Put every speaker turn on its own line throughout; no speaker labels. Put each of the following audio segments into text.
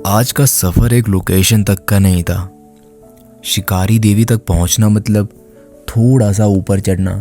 आज का सफ़र एक लोकेशन तक का नहीं था। शिकारी देवी तक पहुंचना मतलब थोड़ा सा ऊपर चढ़ना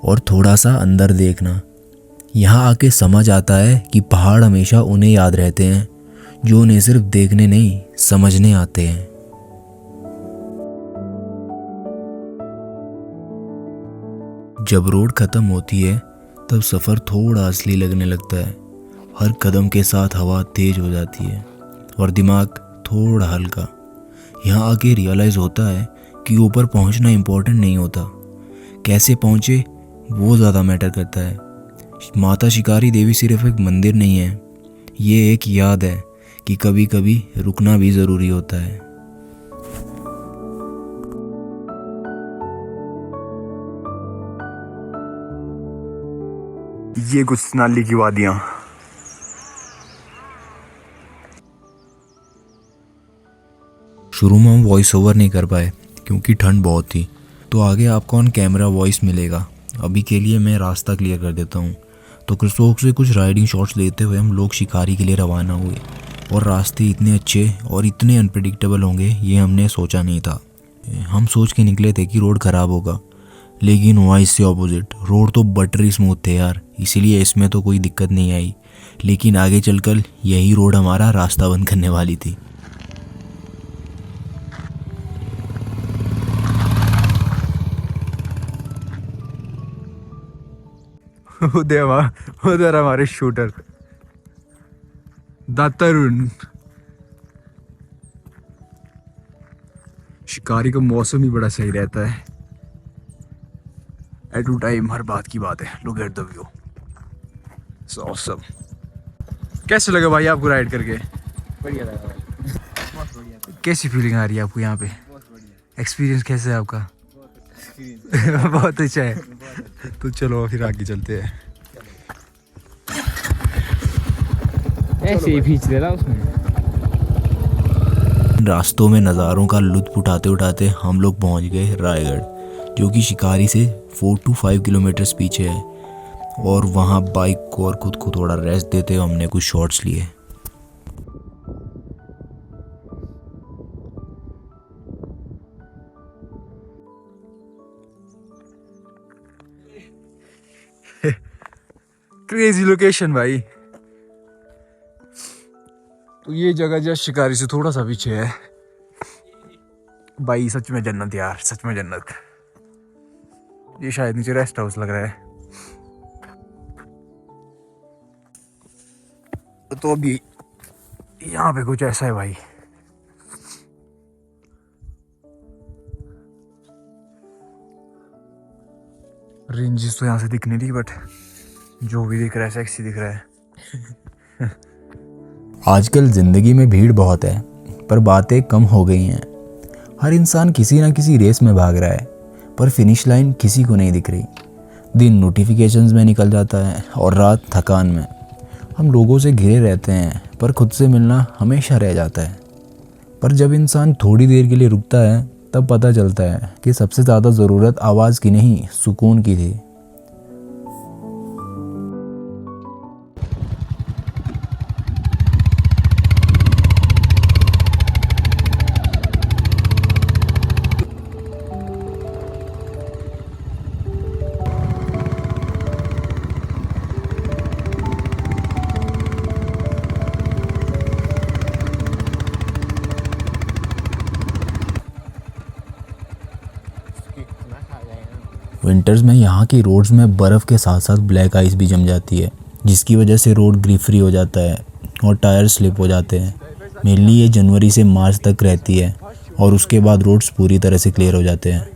और थोड़ा सा अंदर देखना। यहाँ आके समझ आता है कि पहाड़ हमेशा उन्हें याद रहते हैं जो उन्हें सिर्फ देखने नहीं समझने आते हैं। जब रोड ख़त्म होती है तब सफ़र थोड़ा असली लगने लगता है। हर कदम के साथ हवा तेज हो जाती है और दिमाग थोड़ा हल्का। यहाँ आके रियलाइज़ होता है कि ऊपर पहुँचना इम्पोर्टेंट नहीं होता, कैसे पहुँचे वो ज़्यादा मैटर करता है। माता शिकारी देवी सिर्फ एक मंदिर नहीं है, ये एक याद है कि कभी कभी रुकना भी ज़रूरी होता है।
ये कुछ नाली की वादियां।
शुरू में हम वॉइस ओवर नहीं कर पाए क्योंकि ठंड बहुत थी, तो आगे आपको ऑन कैमरा वॉइस मिलेगा। अभी के लिए मैं रास्ता क्लियर कर देता हूँ। तो कृषोक से कुछ राइडिंग शॉट्स लेते हुए हम लोग शिकारी के लिए रवाना हुए और रास्ते इतने अच्छे और इतने अनप्रेडिक्टेबल होंगे ये हमने सोचा नहीं था। हम सोच के निकले थे कि रोड ख़राब होगा, लेकिन हुआ इससे ऑपोजिट। रोड तो बटरी स्मूथ थे यार, इसीलिए इसमें तो कोई दिक्कत नहीं आई। लेकिन आगे चलकर यही रोड हमारा रास्ता बंद करने वाली थी।
उधर हमारे शूटर दातरुण। शिकारी का मौसम ही बड़ा सही रहता है। एट टू टाइम हर बात की बात है। Look at the view, so awesome. कैसे लगा भाई आपको राइड करके?
बढ़िया लगा भाई, बहुत बढ़िया।
कैसी फीलिंग आ रही है आपको यहाँ पे?
बहुत बढ़िया
एक्सपीरियंस कैसा है आपका?
एक्सपीरियंस।
बहुत अच्छा है। तो चलो फिर आगे चलते हैं।
ऐसे ही खींच लेना उसमें।
रास्तों में नज़ारों का लुत्फ उठाते उठाते हम लोग पहुंच गए रायगढ़, जो कि शिकारी से 4 to 5 किलोमीटर्स पीछे है। और वहां बाइक को और खुद को थोड़ा रेस्ट देते हुए हमने कुछ शॉट्स लिए।
क्रेजी लोकेशन भाई। तो ये जगह जस्ट शिकारी से थोड़ा सा पीछे है भाई। सच में जन्नत यार, सच में जन्नत। ये शायद नीचे रेस्ट हाउस लग रहा है। तो अभी यहाँ पे कुछ ऐसा है भाई। रेंजेस तो यहाँ से दिख नहीं रही, बट जो भी दिख रहा है सेक्सी दिख रहा है।
आजकल ज़िंदगी में भीड़ बहुत है पर बातें कम हो गई हैं। हर इंसान किसी ना किसी रेस में भाग रहा है पर फिनिश लाइन किसी को नहीं दिख रही। दिन नोटिफिकेशंस में निकल जाता है और रात थकान में। हम लोगों से घिरे रहते हैं पर खुद से मिलना हमेशा रह जाता है। पर जब इंसान थोड़ी देर के लिए रुकता है तब पता चलता है कि सबसे ज़्यादा ज़रूरत आवाज़ की नहीं, सुकून की थी। विंटर्स में यहाँ की रोड्स में बर्फ़ के साथ साथ ब्लैक आइस भी जम जाती है, जिसकी वजह से रोड ग्रिप फ्री हो जाता है और टायर स्लिप हो जाते हैं। मेनली ये जनवरी से मार्च तक रहती है और उसके बाद रोड्स पूरी तरह से क्लियर हो जाते हैं।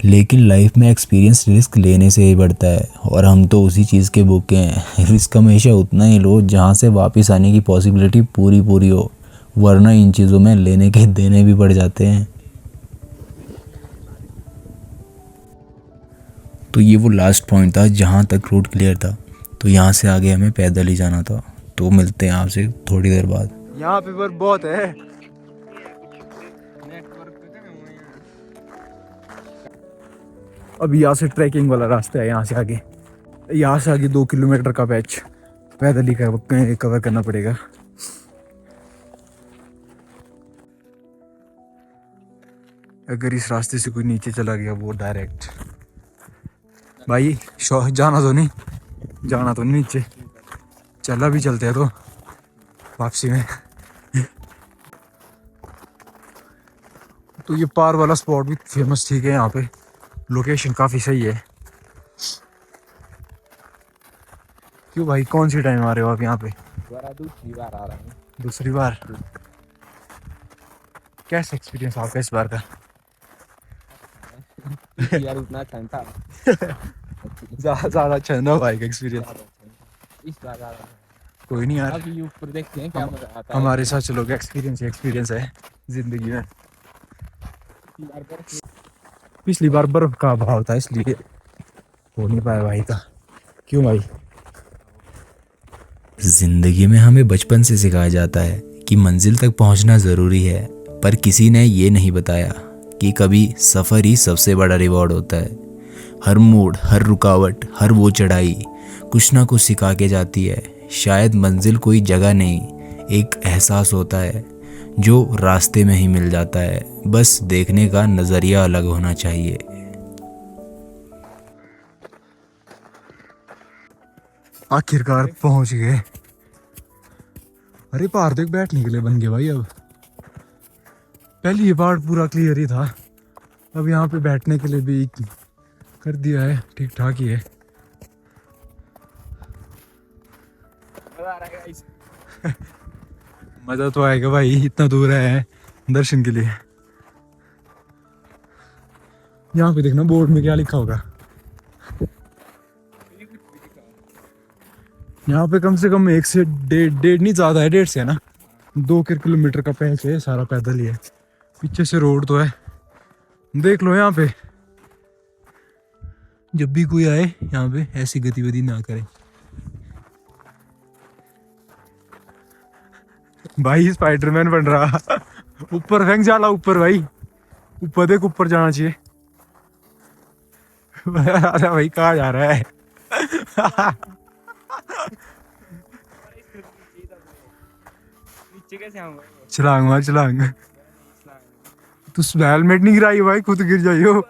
लेकिन लाइफ में एक्सपीरियंस रिस्क लेने से ही बढ़ता है और हम तो उसी चीज़ के भूखे हैं। रिस्क हमेशा उतना ही लो जहाँ से वापस आने की पॉसिबिलिटी पूरी हो, वरना इन चीज़ों में लेने के देने भी बढ़ जाते हैं। तो ये वो लास्ट पॉइंट था जहाँ तक रोड क्लियर था, तो यहाँ से आगे हमें पैदल ही जाना था। तो मिलते हैं आपसे थोड़ी देर बाद।
यहाँ पे पर बहुत है। अभी यहाँ से ट्रैकिंग वाला रास्ता है, यहाँ से आगे 2 किलोमीटर का पैच पैदल ही कवर करना पड़ेगा। अगर इस रास्ते से कोई नीचे चला गया वो डायरेक्ट भाई जाना तो नहीं नीचे, चला भी चलते हैं तो वापसी में। तो ये पार वाला स्पॉट भी फेमस ठीक है, यहाँ पे लोकेशन काफ़ी सही है। क्यों भाई, कौन सी टाइम आ रहे हो आप यहाँ पे?
दूसरी बार आ रहा हूँ।
दूसरी बार? कैसा एक्सपीरियंस आपका इस बार का?
यार उतना ठंडा
ज़्यादा अच्छा है ना भाई का एक्सपीरियंस?
इस बार आ रहा हूँ।
कोई नहीं यार,
अभी ऊपर देखते हैं क्या मजा आता है।
हमारे साथ चलोगे, एक्सपीरियंस है जिंदगी में। पिछली बार बर्फ का अभाव था इसलिए हो नहीं पाया भाई का। क्यों भाई?
जिंदगी में हमें बचपन से सिखाया जाता है कि मंजिल तक पहुंचना ज़रूरी है, पर किसी ने ये नहीं बताया कि कभी सफ़र ही सबसे बड़ा रिवॉर्ड होता है। हर मोड़, हर रुकावट, हर वो चढ़ाई कुछ ना कुछ सिखा के जाती है। शायद मंजिल कोई जगह नहीं, एक एहसास होता है जो रास्ते में ही मिल जाता है, बस देखने का नज़रिया अलग होना चाहिए।
आखिरकार पहुंच गए। अरे पहाड़ देख, बैठने के लिए बन गए भाई। अब पहले ये पहाड़ पूरा क्लियर ही था, अब यहाँ पे बैठने के लिए भी कर दिया है, ठीक ठाक ही है। मजा तो आएगा भाई, इतना दूर है दर्शन के लिए। यहाँ पे देखना बोर्ड में क्या लिखा होगा। यहाँ पे कम से कम 1 से 1.5 नहीं, ज्यादा है, 1.5 से है ना, 2 किलोमीटर का पैच है, सारा पैदल ही है। पीछे से रोड तो है, देख लो। यहाँ पे जब भी कोई आए यहाँ पे ऐसी गतिविधि ना करे भाई। स्पाइडरमैन बन रहा ऊपर फेंक जाला, ऊपर भाई, ऊपर देख, ऊपर जाना चाहिए। अरे भाई कहाँ जा रहा है?
नीचे कैसे आऊंगा?
छलांग मार, छलांग। तू हेलमेट नहीं गिराई भाई, खुद गिर जाइयो।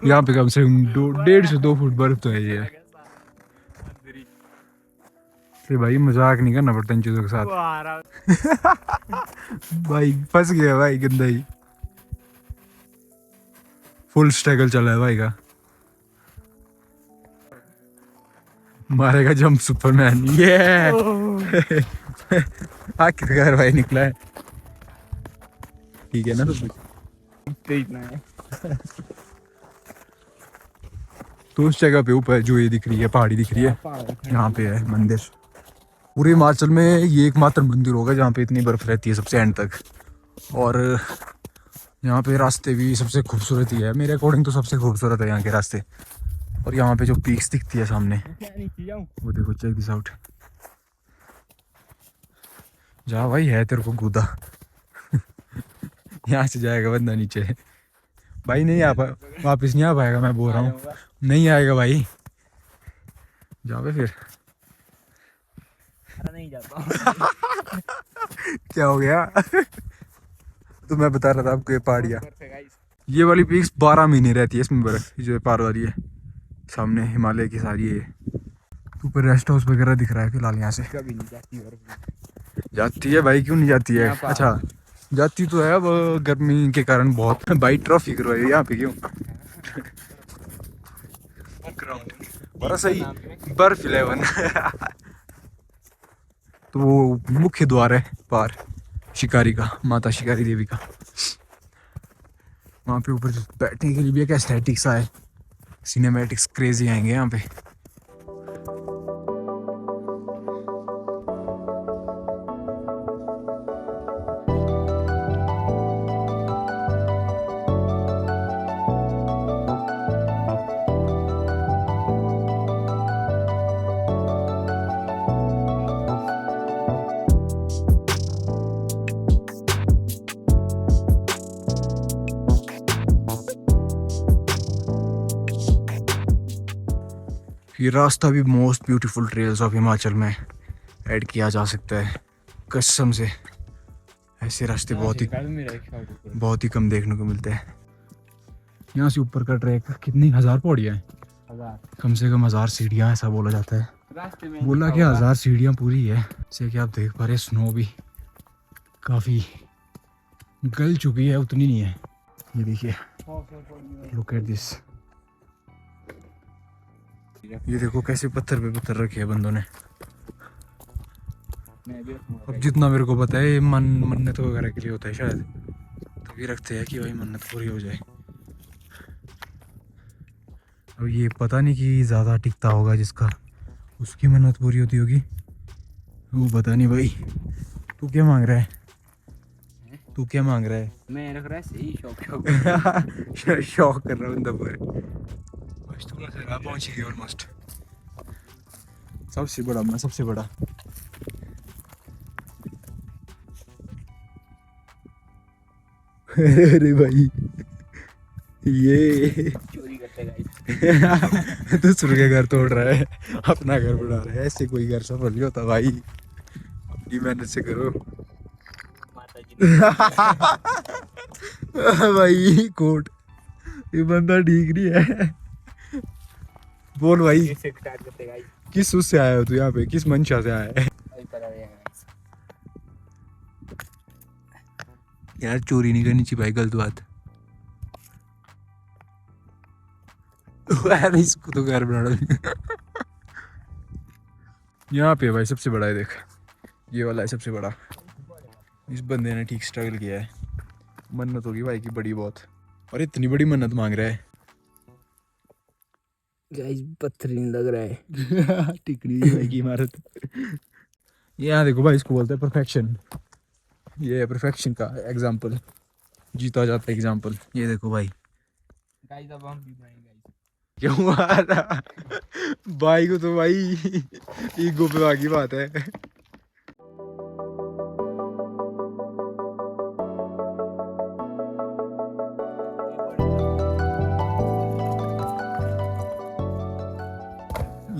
यहाँ पे कम से कम 1.5 से 2 फुट बर्फ तो है ये। अरे भाई मजाक नहीं करना पड़ता इन चीजों के साथ। भाई फंस गया भाई, गंदा ही। फुल स्ट्रगल चल रहा है भाई का। मारेगा जंप सुपरमैन, ये आखिरकार भाई निकला है। ठीक है ना?
इतना है।
तो उस जगह पे ऊपर जो ये दिख रही है, पहाड़ी दिख रही है, यहाँ पे है मंदिर। पूरे हिमाचल में ये एकमात्र मंदिर होगा जहाँ पे इतनी बर्फ रहती है सबसे एंड तक। और यहाँ पे रास्ते भी सबसे खूबसूरत ही है, मेरे अकॉर्डिंग तो सबसे खूबसूरत है यहाँ के रास्ते। और यहाँ पे जो पीक्स दिखती है सामने, वो देखो, चेक दिस आउट। जा भाई, है तेरे को गुदा। यहाँ से जाएगा बंदा नीचे भाई, नहीं आ वापिस नहीं आ पाएगा, मैं बोल रहा हूँ, नहीं आएगा भाई। जाओगे फिर?
नहीं जाता।
क्या हो गया? तो मैं बता रहा था आपको, ये पहाड़ियाँ, ये वाली पीक्स 12 महीने रहती है इसमें बर्फ। जो पार वाली है सामने हिमालय की सारी है। ऊपर रेस्ट हाउस वगैरह दिख रहा है फिलहाल। यहाँ से
कभी नहीं जाती बर्फ।
जाती है भाई, क्यों नहीं जाती है? अच्छा जाती तो है, अब गर्मी के कारण बहुत। भाई ट्रॉफी करवाई यहाँ पे, क्यों? बड़ा सही, बर्फ 11। तो वो मुख्य द्वार है पार शिकारी का, माता शिकारी देवी का। वहाँ पे ऊपर बैठने के लिए भी एक एस्थेटिक सा है, सिनेमैटिक्स क्रेजी आएंगे यहाँ पे। ये रास्ता भी most beautiful trails of Himachal में ऐड किया जा सकता है कसम से। ऐसे रास्ते बहुत ही कम देखने को मिलते हैं। यहाँ से ऊपर का ट्रैक कितनी 1000 पौड़ियाँ हैं, कम से कम 1000 सीढ़ियाँ ऐसा बोला जाता है। बोला कि 1000 सीढ़ियाँ पूरी है। जैसे कि आप देख पा रहे स्नो भी काफ़ी गल चुकी है, उतनी नहीं है। ये देखिए, लुक एट दिस। ये देखो कैसे पत्थर पे पत्थर रखे हैं बंदों ने। अब जितना मेरे को पता है मन्नत वगैरह के लिए होता है शायद, तभी रखते हैं कि भाई मन्नत पूरी हो जाए। अब ये पता नहीं कि ज़्यादा टिकता होगा जिसका, उसकी मन्नत पूरी होती होगी, वो पता नहीं। भाई तू क्या मांग रहा है? तू क्या मांग रहा है?
मैं रख रहा है सही शौक
शौक कर रहा हूँ बस थोड़ा सा राह पहुंची गई ऑलमोस्ट। सबसे बड़ा मैं सबसे बड़ा अरे भाई ये
चोरी करते गाइस।
दूसरे के घर तोड़ रहा है, अपना घर बना रहा है। ऐसे कोई घर सफल नहीं होता भाई, अपनी मेहनत से करो।
माता जी
भाई कोट, ये बंदा ठीक नहीं है। बोल भाई,
कैसे स्टार्ट करते गाइस?
किस उससे आया हो तू यहाँ पे, किस मंशा से आया है?
भाई पता नहीं गाइस।
यार चोरी नहीं करनी चाहिए भाई, गलत बात। यार इसको तो घर बना यहाँ पे भाई सबसे बड़ा है, देख ये वाला है सबसे बड़ा। इस बंदे ने ठीक स्ट्रगल किया है। मन्नत होगी भाई की बड़ी बहुत, और इतनी बड़ी मन्नत मांग रहा है।
गाइस पत्थर नहीं लग रहा है।
टिकनी भाई की इमारत। यहाँ देखो भाई, इसको बोलते हैं परफेक्शन। ये है परफेक्शन का एग्जाम्पल, जीता जाता है एग्जाम्पल। ये देखो भाई,
गाइस अब हम भी बनाएंगे गाइस।
क्यों आ रहा भाई को तो भाई ईगो पे बाकी बात है।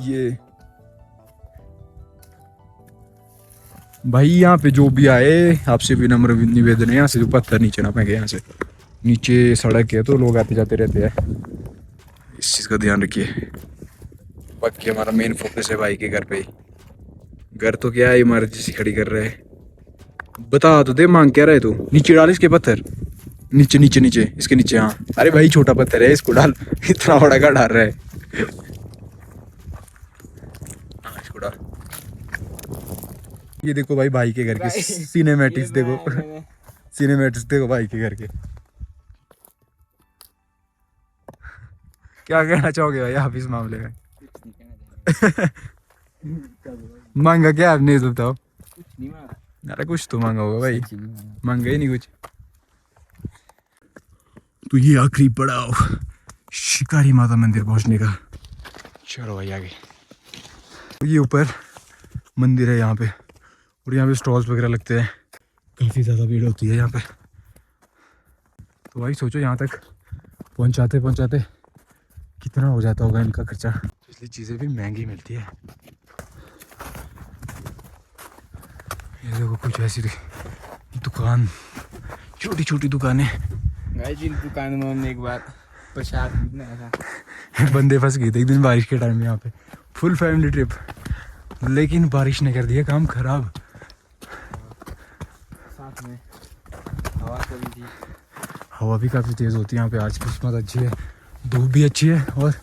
ये भाई यहाँ पे जो भी आए, आपसे भी नम्र निवेदन है, यहाँ से जो पत्थर नीचे ना फेंके। यहाँ से नीचे सड़क है तो लोग आते जाते रहते हैं, इस चीज़ का ध्यान रखिए। बाकी हमारा मेन फोकस है भाई के घर पे ही। घर तो क्या है, इमारत जैसी खड़ी कर रहे है। बता तो दे, मांग क्या रहे तू? नीचे डाल इसके पत्थर, नीचे नीचे नीचे इसके नीचे। हाँ अरे भाई छोटा पत्थर है, इसको डाल। इतना बड़ा का डाल रहा है। हाँ इसको डाल। ये देखो भाई, भाई के घर के सिनेमैटिक्स देखो। सिनेमैटिक्स देखो भाई के घर के। क्या कहना चाहोगे भाई आप इस मामले में? मांगा क्या आपने, ये बताओ।
कुछ नहीं मांगा।
अरे कुछ तो मांगा होगा भाई, मांगा ही नहीं कुछ। तो ये आखिरी पड़ाव शिकारी माता मंदिर पहुंचने का। चलो भाई आगे। ये ऊपर मंदिर है यहाँ पे, और यहाँ पे स्टॉल्स वगैरह लगते हैं। काफ़ी ज़्यादा भीड़ होती है यहाँ पे। तो भाई सोचो यहाँ तक पहुँचाते पहुँचाते कितना हो जाता होगा इनका खर्चा। इसलिए चीज़ें भी महंगी मिलती है। ये देखो कुछ ऐसी दुकान, छोटी छोटी दुकानें।
गाइस इन दुकान में हमने एक बार प्रसाद भी बनाया था।
बंदे फंस गए थे एक दिन बारिश के टाइम में यहाँ पे, फुल फैमिली ट्रिप, लेकिन बारिश ने कर दिया काम खराब।
साथ में हवा चली थी।
हवा भी काफ़ी तेज़ होती है यहाँ पे। आज किस्मत अच्छी है, धूप भी अच्छी है और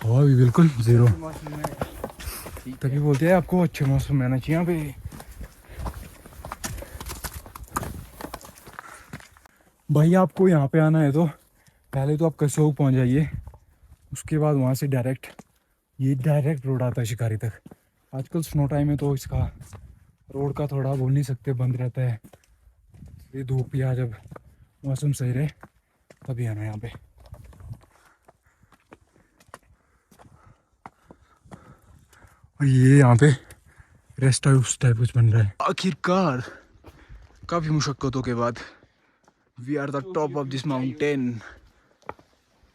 हवा भी बिल्कुल ज़ीरो।
मौसम में ठीक है।
तभी बोलते हैं आपको अच्छे मौसम में आना चाहिए यहाँ पे। भाई आपको यहाँ पे आना है तो पहले तो आप कसोग पहुँच जाइए, उसके बाद वहाँ से डायरेक्ट रोड आता है शिकारी तक। आजकल स्नो टाइम है तो इसका रोड का थोड़ा बोल नहीं सकते, बंद रहता है। ये धूप या जब मौसम सही रहे तभी आना है यहाँ पे। और ये यहाँ पे रेस्ट हाउस टाइप कुछ बन रहा है। आखिरकार काफ़ी मुशक्क़तों के बाद we are the top of this mountain.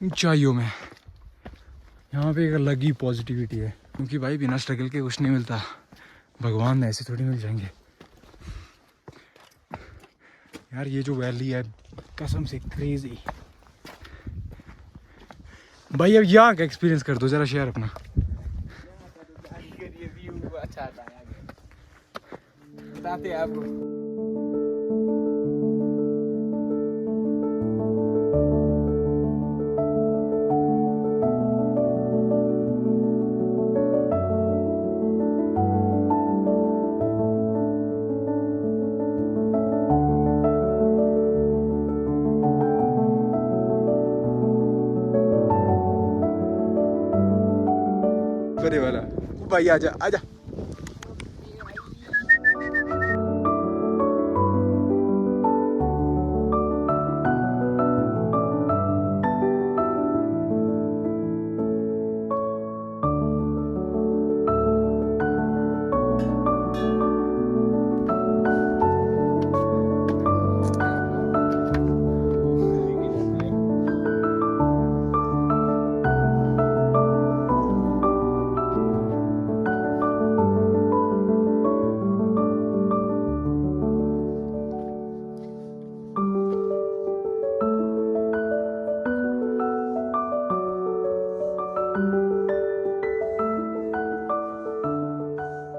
ऊंचाइयों में यहाँ पे एक अलग ही पॉजिटिविटी है, क्योंकि भाई बिना स्ट्रगल के कुछ नहीं मिलता। भगवान ऐसे थोड़ी मिल जाएंगे यार। ये जो वैली है कसम से क्रेजी। भाई अब यहाँ का एक्सपीरियंस कर दो जरा शेयर अपना।
अच्छा आता है आगे बताते हैं आपको।
करे वाला भाई आजा आजा।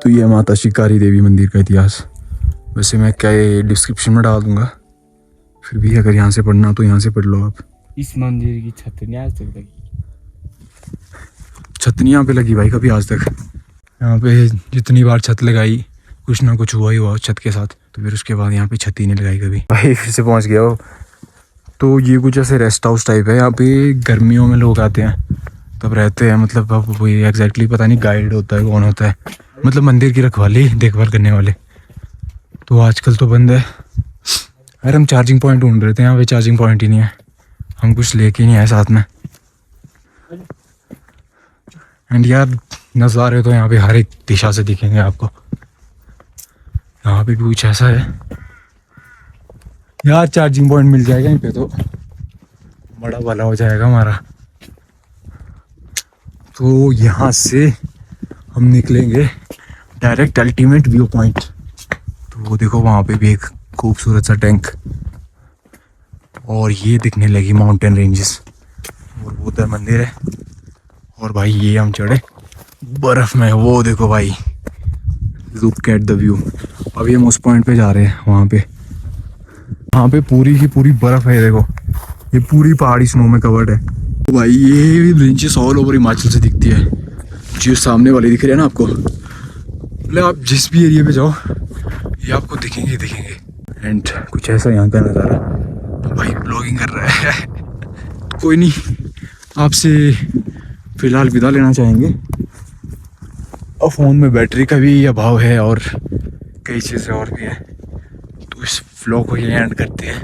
तो ये माता शिकारी देवी मंदिर का इतिहास। वैसे मैं क्या डिस्क्रिप्शन में डाल दूंगा, फिर भी अगर यहाँ से पढ़ना तो यहाँ से पढ़ लो आप।
इस मंदिर की छत नहीं आज तक लगी।
छत नहीं यहाँ पे लगी भाई कभी आज तक। यहाँ पे जितनी बार छत लगाई कुछ ना कुछ हुआ ही हुआ छत के साथ, तो फिर उसके बाद यहाँ पे छत ही नहीं लगाई कभी। भाई फिर से पहुँच गया हो। तो ये कुछ ऐसे रेस्ट हाउस टाइप है। यहाँ पे गर्मियों में लोग आते हैं तब रहते हैं, मतलब अब वो एग्जैक्टली पता नहीं गाइड होता है कौन होता है, मतलब मंदिर की रखवाली देखभाल करने वाले। तो आजकल तो बंद है। यार हम चार्जिंग पॉइंट ढूंढ रहे थे, यहाँ पे चार्जिंग पॉइंट ही नहीं है, हम कुछ लेके ही नहीं आए साथ में। एंड यार नज़ारे तो यहाँ पे हर एक दिशा से दिखेंगे आपको। यहाँ पे भी कुछ ऐसा है यार, चार्जिंग पॉइंट मिल जाएगा यहीं पे तो बड़ा भला हो जाएगा हमारा। तो यहाँ से हम निकलेंगे डायरेक्ट अल्टीमेट व्यू पॉइंट। तो वो देखो वहाँ पे भी एक खूबसूरत सा टैंक, और ये दिखने लगी माउंटेन रेंजेस, और वो उधर मंदिर है। और भाई ये हम चढ़े बर्फ में, वो देखो भाई लुक एट द व्यू। अभी हम उस पॉइंट पे जा रहे हैं, वहाँ पे पूरी की पूरी बर्फ है। देखो ये पूरी पहाड़ी स्नो में कवर्ड है। तो भाई ये रेंजेस ऑल ओवर हिमाचल से दिखती है। जो सामने वाली दिख रही है ना आपको, मतलब आप जिस भी एरिया पे जाओ ये आपको दिखेंगे ही दिखेंगे। एंड कुछ ऐसा यहाँ का नज़ारा। भाई ब्लॉगिंग कर रहा है कोई नहीं, आपसे फ़िलहाल विदा लेना चाहेंगे। और फ़ोन में बैटरी का भी अभाव है और कई चीज़ें और भी है, तो इस व्लॉग को ये एंड करते हैं।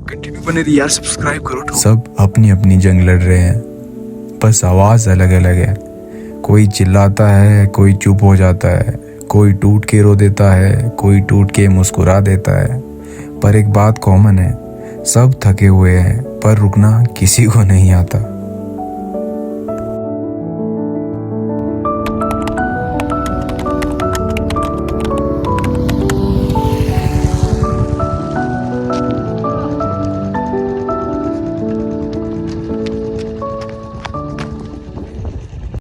कंटिन्यू बने रहिए यार, सब्सक्राइब करो।
सब अपनी अपनी जंग लड़ रहे हैं, बस आवाज़ अलग अलग है। कोई चिल्लाता है, कोई चुप हो जाता है, कोई टूट के रो देता है, कोई टूट के मुस्कुरा देता है। पर एक बात कॉमन है, सब थके हुए हैं, पर रुकना किसी को नहीं आता।